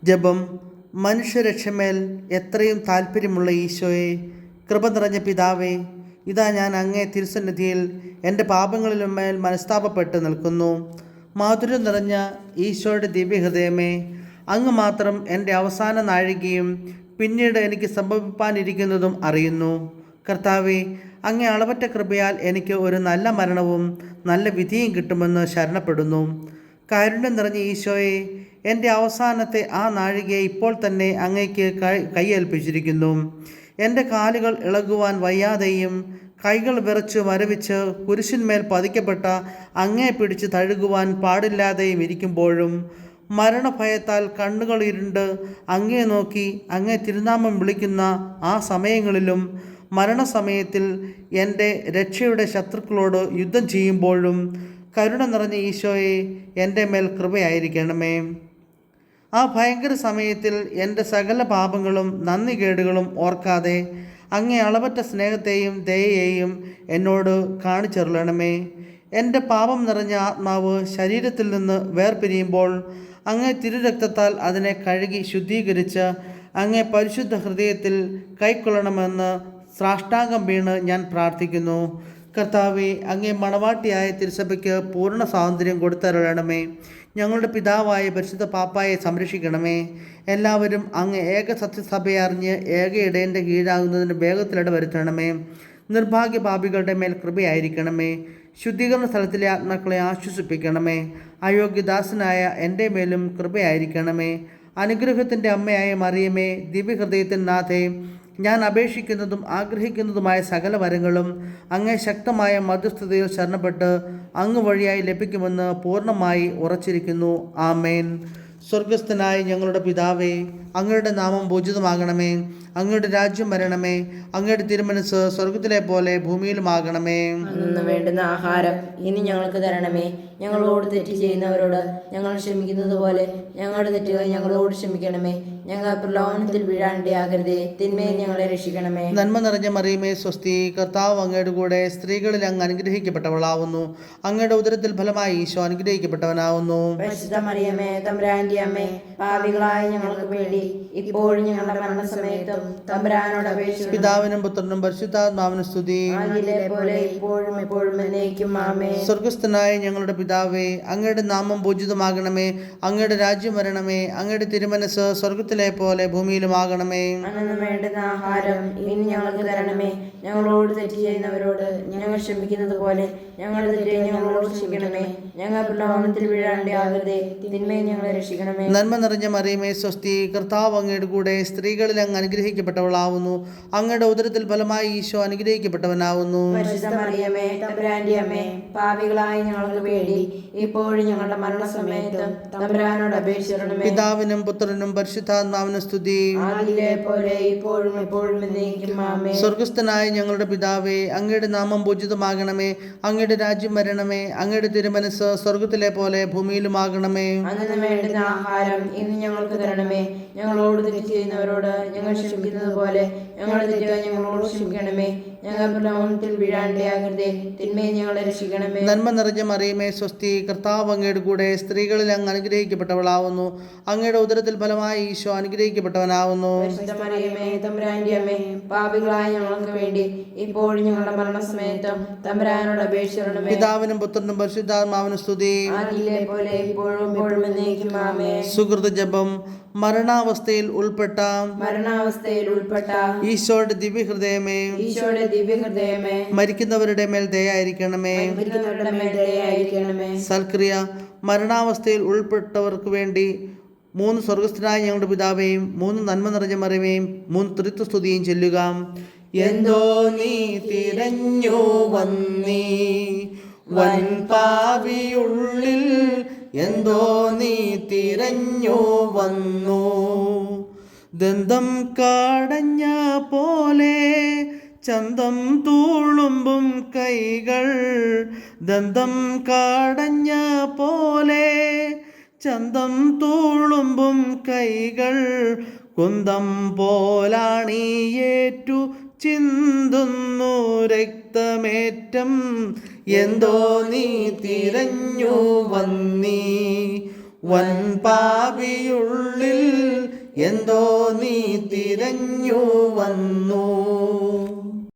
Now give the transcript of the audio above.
ജപം. മനുഷ്യരക്ഷമേൽ എത്രയും താല്പര്യമുള്ള ഈശോയെ, കൃപ നിറഞ്ഞ പിതാവേ, ഇതാ ഞാൻ അങ്ങേ തിരുസന്നിധിയിൽ എൻ്റെ പാപങ്ങളിലുമേൽ മനസ്താപപ്പെട്ട് നിൽക്കുന്നു. മാധുര്യം നിറഞ്ഞ ഈശോയുടെ ദിവ്യഹൃദയമേ, അങ്ങ് മാത്രം എൻ്റെ അവസാന നാഴികയും പിന്നീട് എനിക്ക് സംഭവിപ്പാനിരിക്കുന്നതും അറിയുന്നു. കർത്താവേ, അങ്ങേ അളവറ്റ കൃപയാൽ എനിക്ക് ഒരു നല്ല മരണവും നല്ല വിധിയും കിട്ടുമെന്ന് ശരണപ്പെടുന്നു. കാരുണ്യം നിറഞ്ഞ ഈശോയെ, എൻ്റെ അവസാനത്തെ ആ നാഴികയെ ഇപ്പോൾ തന്നെ അങ്ങേക്ക് കൈയേൽപ്പിച്ചിരിക്കുന്നു. എൻ്റെ കാലുകൾ ഇളകുവാൻ വയ്യാതെയും കൈകൾ വിറച്ച് മരവിച്ച് കുരിശിന്മേൽ പതിക്കപ്പെട്ട അങ്ങേ പിടിച്ച് തഴുകുവാൻ പാടില്ലാതെയും ഇരിക്കുമ്പോഴും മരണഭയത്താൽ കണ്ണുകൾ ഇരുണ്ട് അങ്ങേ നോക്കി അങ്ങേ തിരുനാമം വിളിക്കുന്ന ആ സമയങ്ങളിലും മരണസമയത്തിൽ എൻ്റെ രക്ഷയുടെ ശത്രുക്കളോട് യുദ്ധം ചെയ്യുമ്പോഴും കരുണ നിറഞ്ഞ ഈശോയെ, എൻ്റെ മേൽ കൃപയായിരിക്കണമേ. ആ ഭയങ്കര സമയത്തിൽ എൻ്റെ സകല പാപങ്ങളും നന്ദികേടുകളും ഓർക്കാതെ അങ്ങേ അളവറ്റ സ്നേഹത്തെയും ദയയെയും എന്നോട് കാണിച്ചരുളണമേ. എൻ്റെ പാപം നിറഞ്ഞ ആത്മാവ് ശരീരത്തിൽ നിന്ന് വേർപിരിയുമ്പോൾ അങ്ങേ തിരുരക്തത്താൽ അതിനെ കഴുകി ശുദ്ധീകരിച്ച് അങ്ങേ പരിശുദ്ധ ഹൃദയത്തിൽ കൈക്കൊള്ളണമെന്ന് സാഷ്ടാംഗം വീണ് ഞാൻ പ്രാർത്ഥിക്കുന്നു. കർത്താവെ, അങ്ങേ മണവാട്ടിയായ തിരുസഭയ്ക്ക് പൂർണ്ണ സ്വാതന്ത്ര്യം കൊടുത്തരുളണമേ. ഞങ്ങളുടെ പിതാവായ പരിശുദ്ധ പാപ്പായെ സംരക്ഷിക്കണമേ. എല്ലാവരും അങ്ങ് ഏക സത്യസഭയെ അറിഞ്ഞ് ഏക ഇടയൻ്റെ കീഴാകുന്നതിന് വേഗത്തിലിട വരുത്തണമേ. നിർഭാഗ്യ പാപികളുടെ മേൽ കൃപയായിരിക്കണമേ. ശുദ്ധീകരണ സ്ഥലത്തിലെ ആത്മാക്കളെ ആശ്വസിപ്പിക്കണമേ. അയോഗ്യദാസനായ എൻ്റെ മേലും കൃപയായിരിക്കണമേ. അനുഗ്രഹത്തിൻ്റെ അമ്മയായ മറിയമേ, ദിവ്യഹൃദയത്തിൻ നാഥേ, ഞാൻ അപേക്ഷിക്കുന്നതും ആഗ്രഹിക്കുന്നതുമായ സകല വരങ്ങളും അങ്ങേ ശക്തമായ മധ്യസ്ഥതയിൽ ശരണപ്പെട്ട് അങ്ങ് വഴിയായി ലഭിക്കുമെന്ന് പൂർണ്ണമായി ഉറച്ചിരിക്കുന്നു. ആമേൻ. സ്വർഗസ്ഥനായ ഞങ്ങളുടെ പിതാവേ, അങ്ങയുടെ നാമം പൂജിതമാകണമേ. അങ്ങയുടെ രാജ്യം വരണമേ. അങ്ങയുടെ തിരുമനസ് സ്വർഗത്തിലെ പോലെ ഭൂമിയിലുമാകണമേ. അന്നു വേണ്ടുന്ന ആഹാരം ഇനി ഞങ്ങൾക്ക് തരണമേ. ഞങ്ങളോട് തെറ്റ് ചെയ്യുന്നവരോട് ഞങ്ങൾ ക്ഷമിക്കുന്നത് പോലെ ഞങ്ങളുടെ തെറ്റുകൾ ഞങ്ങളോട് ക്ഷമിക്കണമേ. ഞങ്ങൾ പ്രലോഭനത്തിൽ വീഴാണ്ടിയാകരുതേ, തിന്മയെ ഞങ്ങളെ രക്ഷിക്കണമേ. നന്മ നിറഞ്ഞ മറിയമേ, സ്വസ്തി. കർത്താവ് അങ്ങയുടെ കൂടെ സ്ത്രീകളിൽ അങ്ങ് അനുഗ്രഹിക്കപ്പെട്ടവളാവുന്നു. അങ്ങയുടെ ഉദരത്തിൽ ഫലമായി ഈശോ അനുഗ്രഹിക്കപ്പെട്ടവനാവുന്നു. പരിശുദ്ധ മറിയമേ, തമ്പുരാന്റെ അമ്മേ, പാപികളായ ഞങ്ങൾക്ക് വേണ്ടി ഇപ്പോഴും ഞങ്ങളുടെ മരണസമയത്തും തമ്പുരാനോട് അപേക്ഷിക്കുന്നു. പിതാവിനും പുത്രനും പരിശുദ്ധാത്മാവിനും സ്തുതി. പോലെ ഇപ്പോഴും എപ്പോഴും എന്നേക്കും ആമേൻ. സ്വർഗസ്ഥനായ ഞങ്ങളുടെ പിതാവേ, അങ്ങയുടെ നാമം പൂജിതമാകണമേ. അങ്ങയുടെ രാജ്യം വരണമേ. അങ്ങയുടെ തിരുമനസ് സ്വർഗത്തിലെ പോലെ ഭൂമിയിലുമാകണമേ. അന്നു വേണ്ടുന്ന ആഹാരം ഇനി ഞങ്ങൾക്ക് തരണമേ. ഞങ്ങളോട് തെറ്റ് ചെയ്യുന്നവരോട് ഞങ്ങൾ ക്ഷമിക്കുന്നത് പോലെ ഞങ്ങളുടെ തെറ്റ് ഞങ്ങളോട് ക്ഷമിക്കണമേ. ഞങ്ങൾ പ്രലോഭനത്തിൽ വീഴാണ്ടിയാകരുതേ, തിന്മയെ ഞങ്ങളെ രക്ഷിക്കണമേ. നന്മ നിറഞ്ഞ മറിയമേ, സ്വസ്തി. കർത്താവ് അങ്ങയുടെ കൂടെ സ്ത്രീകളിൽ അങ്ങ് അനുഗ്രഹിക്കപ്പെട്ടവളാവുന്നു. അങ്ങയുടെ ഉദരത്തിൽ ഫലമായി ഈശോ അനുഗ്രഹിക്കപ്പെട്ടവനാവുന്നു. പരിശുദ്ധ മറിയമേ, തമ്പുരാന്റെ അമ്മേ, പാപികളായ ഞങ്ങൾക്ക് വേണ്ടി ഇപ്പോഴും ഞങ്ങളുടെ മരണസമയത്തും തമ്പുരാനോട് അപേക്ഷിക്കണമേ. പിതാവിനും പുത്രനും പരിശുദ്ധാത്മാവിനും സ്തുതി. പോലെ ഇപ്പോഴും എപ്പോഴും എന്നേക്കും ആമേൻ. സ്വർഗസ്ഥനായ ഞങ്ങളുടെ പിതാവേ, അങ്ങയുടെ നാമം പൂജിതമാകണമേ. അങ്ങയുടെ രാജ്യം വരണമേ. അങ്ങയുടെ തിരുമനസ് സ്വർഗത്തിലെ പോലെ ഭൂമിയിലുമാകണമേ. അന്നു വേണ്ടുന്ന ആഹാരം ഇന്ന് ഞങ്ങൾക്ക് തരണമേ. ഞങ്ങളോട് തെറ്റ് ചെയ്യുന്നവരോട് ഞങ്ങൾ ക്ഷമിക്കുന്നത് പോലെ ഞങ്ങളുടെ തെറ്റുകൾ ഞങ്ങളോട് ക്ഷമിക്കണമേ. ഞങ്ങൾ പ്രലോഭനത്തിൽ വീഴാണ്ടിയാകരുതേ, തിന്മയെ ഞങ്ങളെ രക്ഷിക്കണമേ. നന്മ നിറഞ്ഞ മറിയമേ, സ്വസ്തി. കർത്താവ് അങ്ങയുടെ കൂടെ സ്ത്രീകളിൽ അങ്ങ് അനുഗ്രഹിക്കപ്പെട്ടവളാവുന്നു. അങ്ങയുടെ ഉദരത്തിൽ ഫലമായി ഈശോ അനുഗ്രഹിക്കപ്പെട്ടവനാവുന്നു. പരിശുദ്ധ മറിയമേ, തമ്പുരാന്റെ അമ്മേ, പാപികളായ ഞങ്ങൾക്ക് വേണ്ടി ഇപ്പോഴും ഞങ്ങളുടെ മരണസമയത്തും തമ്പുരാനോട് അപേക്ഷിക്കണമേ. പിതാവിനും പുത്രനും പരിശുദ്ധാത്മാവിനും സ്തുതി. പോലെ ഇപ്പോഴും എപ്പോഴും എന്നേക്കും ആമേൻ. സുഹൃത ജപം. മരണാവസ്ഥയിൽ ഉൾപ്പെട്ട ഈശോയുടെ ദിവ്യഹൃദയമേ, മരിക്കുന്നവരുടെ മേൽ ദയായിരിക്കണമേ. സൽക്രിയ. മരണാവസ്ഥയിൽ ഉൾപ്പെട്ടവർക്ക് വേണ്ടി 3 സ്വർഗസ്ഥനായ ഞങ്ങളുടെ പിതാവേയും 3 നന്മ നിറഞ്ഞ മറിയമേയും 3 ത്രിത്വസ്തുതിയും ചൊല്ലുക. എന്തോ നീ തിരഞ്ഞു വന്നീ വൻ പാവിയുള്ളിൽ, എന്തോ നീ തിരഞ്ഞു വന്നു. ദന്തം കാടഞ്ഞ പോലെ ചന്തം തൂളുമ്പും കൈകൾ, ദന്തം കാടഞ്ഞ പോലെ ചന്തം തൂളുമ്പും കൈകൾ, കുന്തം പോലാണിയേറ്റു ചിന്തുന്നു രക്തമേറ്റം. എന്തോ നീ തിരഞ്ഞു വന്നീ വൻ പാപിയുള്ളിൽ, എന്തോ നീ തിരഞ്ഞു വന്നു.